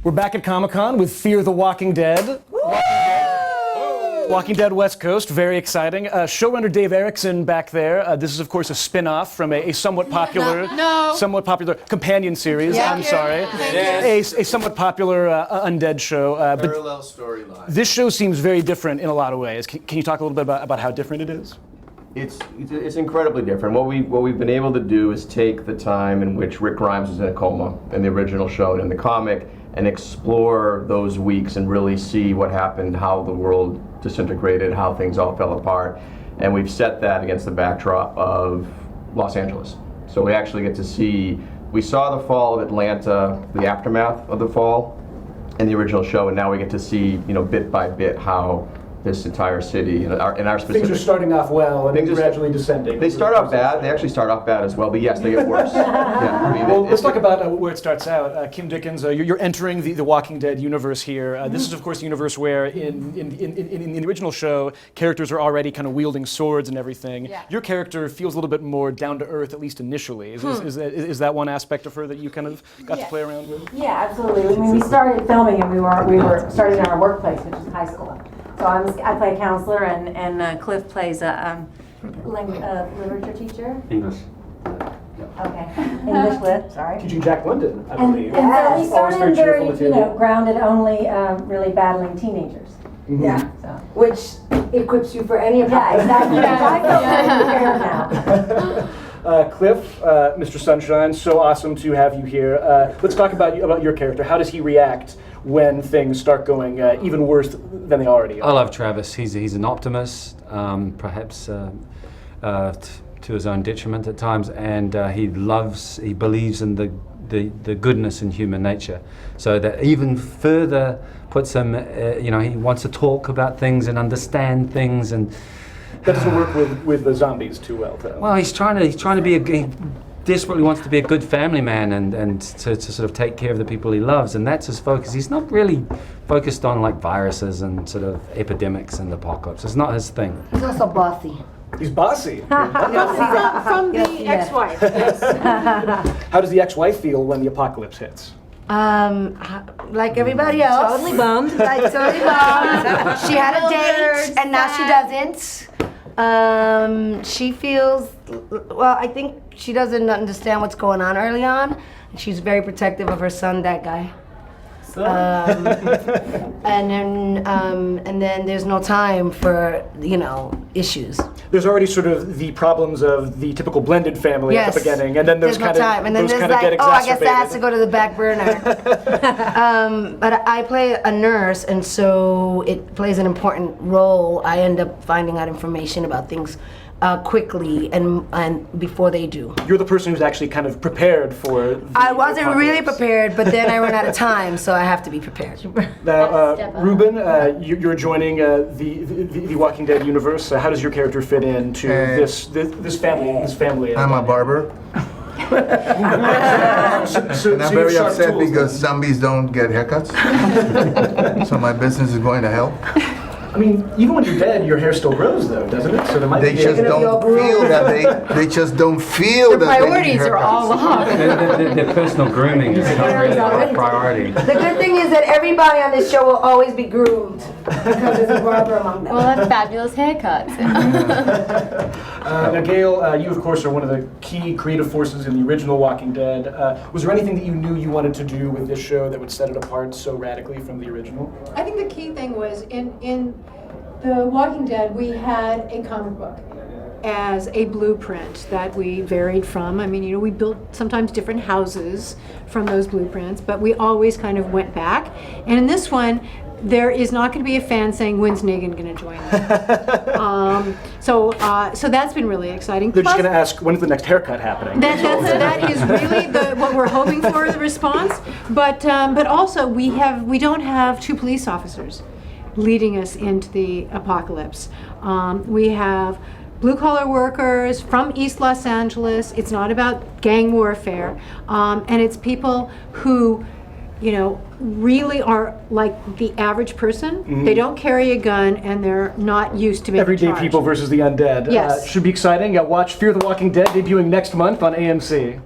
We're back at Comic-Con with Fear the Walking Dead. Walking Dead West Coast, very exciting. Showrunner Dave Erickson back there. This is, of course, a spin-off from a somewhat popular, somewhat popular companion series. Yeah. I'm sorry, a somewhat popular undead show. Parallel storyline. This show seems very different in a lot of ways. Can you talk a little bit about how different it is? It's incredibly different. What we've been able to do is take the time in which Rick Grimes was in a coma in the original show and in the comic, and explore those weeks and really see what happened, how the world disintegrated, how things all fell apart. And we've set that against the backdrop of Los Angeles. So we actually get to see, we saw the fall of Atlanta, the aftermath of the fall in the original show, and now we get to see, bit by bit how this entire city, in our specific... Things are starting off well and then gradually descending. They start off bad. They actually start off bad as well, but yes, they get worse. Well, let's talk about where it starts out. Kim Dickens, you're entering the Walking Dead universe here. This is, of course, the universe where in the original show, characters are already kind of wielding swords and everything. Yeah. Your character feels a little bit more down to earth, at least initially. Is that one aspect of her that you kind of got to play around with? Yeah, absolutely. When we started filming, and we were starting in our workplace, which is high school. So I play a counselor, and Cliff plays a literature teacher. English. Okay, English lit. Sorry. Teaching Jack London, I And believe. so we Always started very in very, cheerful material. grounded, only really battling teenagers. Yeah. So. Which equips you for any of Yeah, that. exactly. I feel very prepared now. Cliff, Mr. Sunshine, so awesome to have you here. Let's talk about your character. How does he react when things start going even worse than they already are? I love Travis. He's an optimist, perhaps to his own detriment at times, and he believes in the goodness in human nature. So that even further puts him, he wants to talk about things and understand things, and That doesn't work with the zombies too well, though. well, he's trying to be he desperately wants to be a good family man and to sort of take care of the people he loves, and that's his focus. He's not really focused on like viruses and sort of epidemics and apocalypse. It's not his thing. He's also bossy. He's bossy. From the ex-wife. How does the ex-wife feel when the apocalypse hits? Like everybody else. Totally bummed. Like totally bummed. She had a date, and now she doesn't. She feels, well, I think she doesn't understand what's going on early on. She's very protective of her son, that guy. And then there's no time for, issues. There's already sort of the problems of the typical blended family at the beginning, and then those there's no kind of time. And then there's like, get exacerbated. oh, I guess that has to go to the back burner. But I play a nurse, and so it plays an important role. I end up finding out information about things quickly and before they do. You're the person who's actually kind of prepared for the I wasn't really apocalypse. prepared, but then I run out of time, so I have to be prepared. Now, Ruben, you're joining the Walking Dead universe. How does your character fit into this family? I'm a barber, So and I'm you have very sharp upset tools because zombies don't get haircuts. So my business is going to hell. I mean, even when you're dead, your hair still grows, though, doesn't it? So there might They be just don't feel that they just don't feel that they need Priorities are all haircuts. off. Their personal grooming is not really a priority. The good thing is that everybody on this show will always be groomed because there's a barber among them. We'll have fabulous haircuts. Now, Gail, you of course are one of the key creative forces in the original Walking Dead. Was there anything that you knew you wanted to do with this show that would set it apart so radically from the original? I think the key thing was in The Walking Dead, we had a comic book as a blueprint that we varied from. I mean, we built sometimes different houses from those blueprints, but we always kind of went back. And in this one, there is not going to be a fan saying, when's Negan going to join us? So that's been really exciting. They're just Plus, going to ask, when is the next haircut happening? that is really what we're hoping for, the response. But also, we don't have two police officers leading us into the apocalypse. We have blue-collar workers from East Los Angeles. It's not about gang warfare, and it's people who, really are like the average person. Mm-hmm. They don't carry a gun, and they're not used to being Everyday charged. people versus the undead. Yes. Should be exciting. Watch Fear the Walking Dead debuting next month on AMC.